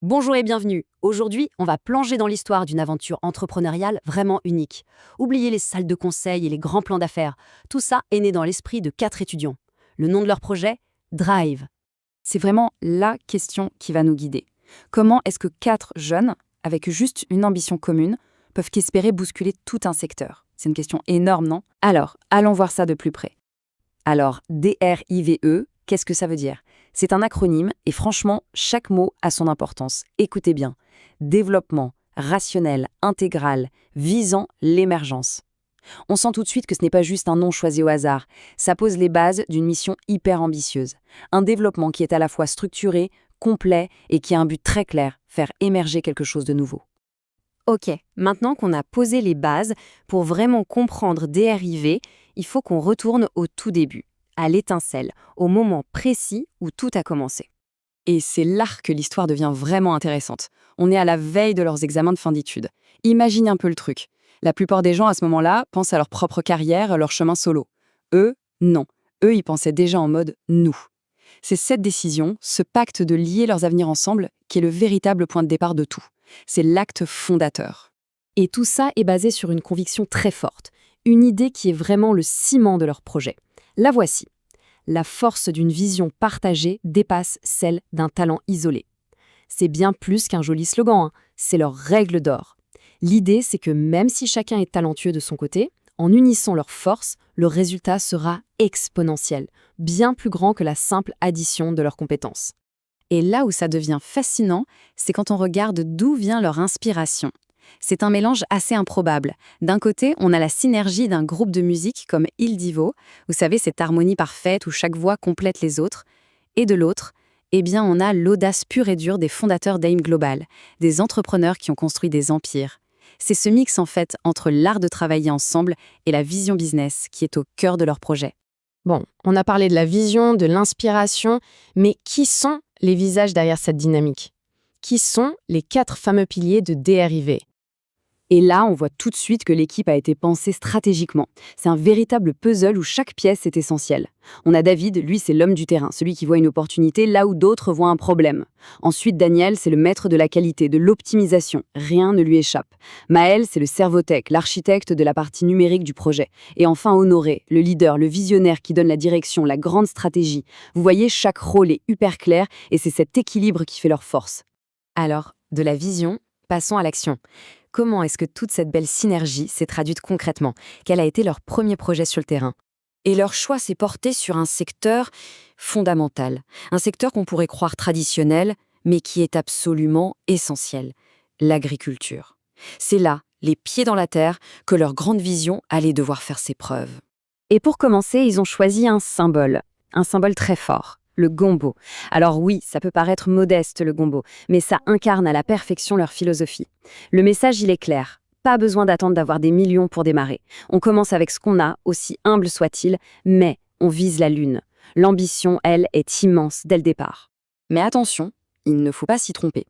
Bonjour et bienvenue. Aujourd'hui, on va plonger dans l'histoire d'une aventure entrepreneuriale vraiment unique. Oubliez les salles de conseil et les grands plans d'affaires. Tout ça est né dans l'esprit de 4 étudiants. Le nom de leur projet? Drive. C'est vraiment la question qui va nous guider. Comment est-ce que 4 jeunes, avec juste une ambition commune, peuvent espérer bousculer tout un secteur? C'est une question énorme, non? Alors, allons voir ça de plus près. Alors, DRIVE, qu'est-ce que ça veut dire? C'est un acronyme et franchement, chaque mot a son importance. Écoutez bien. Développement rationnel, intégral, visant l'émergence. On sent tout de suite que ce n'est pas juste un nom choisi au hasard. Ça pose les bases d'une mission hyper ambitieuse. Un développement qui est à la fois structuré, complet et qui a un but très clair, faire émerger quelque chose de nouveau. Ok, maintenant qu'on a posé les bases, pour vraiment comprendre DRIV, il faut qu'on retourne au tout début, à l'étincelle, au moment précis où tout a commencé. Et c'est là que l'histoire devient vraiment intéressante. On est à la veille de leurs examens de fin d'études. Imagine un peu le truc. La plupart des gens à ce moment-là pensent à leur propre carrière, à leur chemin solo. Eux, non. Eux, ils pensaient déjà en mode « nous ». C'est cette décision, ce pacte de lier leurs avenirs ensemble, qui est le véritable point de départ de tout. C'est l'acte fondateur. Et tout ça est basé sur une conviction très forte, une idée qui est vraiment le ciment de leur projet. La voici. La force d'une vision partagée dépasse celle d'un talent isolé. C'est bien plus qu'un joli slogan, hein, c'est leur règle d'or. L'idée, c'est que même si chacun est talentueux de son côté, en unissant leurs forces, le résultat sera exponentiel, bien plus grand que la simple addition de leurs compétences. Et là où ça devient fascinant, c'est quand on regarde d'où vient leur inspiration. C'est un mélange assez improbable. D'un côté, on a la synergie d'un groupe de musique comme Il Divo, vous savez, cette harmonie parfaite où chaque voix complète les autres. Et de l'autre, eh bien, on a l'audace pure et dure des fondateurs d'AIM Global, des entrepreneurs qui ont construit des empires. C'est ce mix, en fait, entre l'art de travailler ensemble et la vision business qui est au cœur de leur projet. Bon, on a parlé de la vision, de l'inspiration, mais qui sont les visages derrière cette dynamique? Qui sont les 4 fameux piliers de DRIV? Et là, on voit tout de suite que l'équipe a été pensée stratégiquement. C'est un véritable puzzle où chaque pièce est essentielle. On a David, lui c'est l'homme du terrain, celui qui voit une opportunité là où d'autres voient un problème. Ensuite, Daniel, c'est le maître de la qualité, de l'optimisation. Rien ne lui échappe. Maël, c'est le cervotech, l'architecte de la partie numérique du projet. Et enfin Honoré, le leader, le visionnaire qui donne la direction, la grande stratégie. Vous voyez, chaque rôle est hyper clair et c'est cet équilibre qui fait leur force. Alors, de la vision, passons à l'action. Comment est-ce que toute cette belle synergie s'est traduite concrètement? Quel a été leur premier projet sur le terrain? Et leur choix s'est porté sur un secteur fondamental, un secteur qu'on pourrait croire traditionnel, mais qui est absolument essentiel, l'agriculture. C'est là, les pieds dans la terre, que leur grande vision allait devoir faire ses preuves. Et pour commencer, ils ont choisi un symbole très fort. Le gombo. Alors oui, ça peut paraître modeste le gombo, mais ça incarne à la perfection leur philosophie. Le message, il est clair. Pas besoin d'attendre d'avoir des millions pour démarrer. On commence avec ce qu'on a, aussi humble soit-il, mais on vise la lune. L'ambition, elle, est immense dès le départ. Mais attention, il ne faut pas s'y tromper.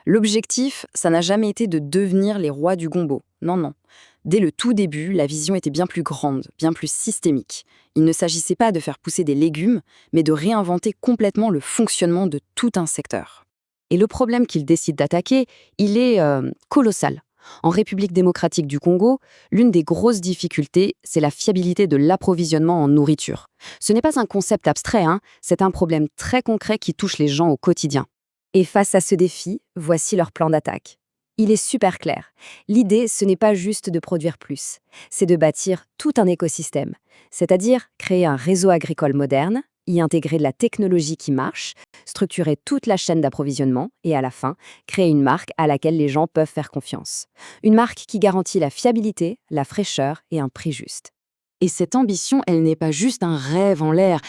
L'objectif, ça n'a jamais été de devenir les rois du gombo. Non, non. Dès le tout début, la vision était bien plus grande, bien plus systémique. Il ne s'agissait pas de faire pousser des légumes, mais de réinventer complètement le fonctionnement de tout un secteur. Et le problème qu'ils décident d'attaquer, il est colossal. En République démocratique du Congo, l'une des grosses difficultés, c'est la fiabilité de l'approvisionnement en nourriture. Ce n'est pas un concept abstrait, hein, c'est un problème très concret qui touche les gens au quotidien. Et face à ce défi, voici leur plan d'attaque. Il est super clair. L'idée, ce n'est pas juste de produire plus, c'est de bâtir tout un écosystème, c'est-à-dire créer un réseau agricole moderne, y intégrer de la technologie qui marche, structurer toute la chaîne d'approvisionnement et à la fin, créer une marque à laquelle les gens peuvent faire confiance. Une marque qui garantit la fiabilité, la fraîcheur et un prix juste. Et cette ambition, elle n'est pas juste un rêve en l'air.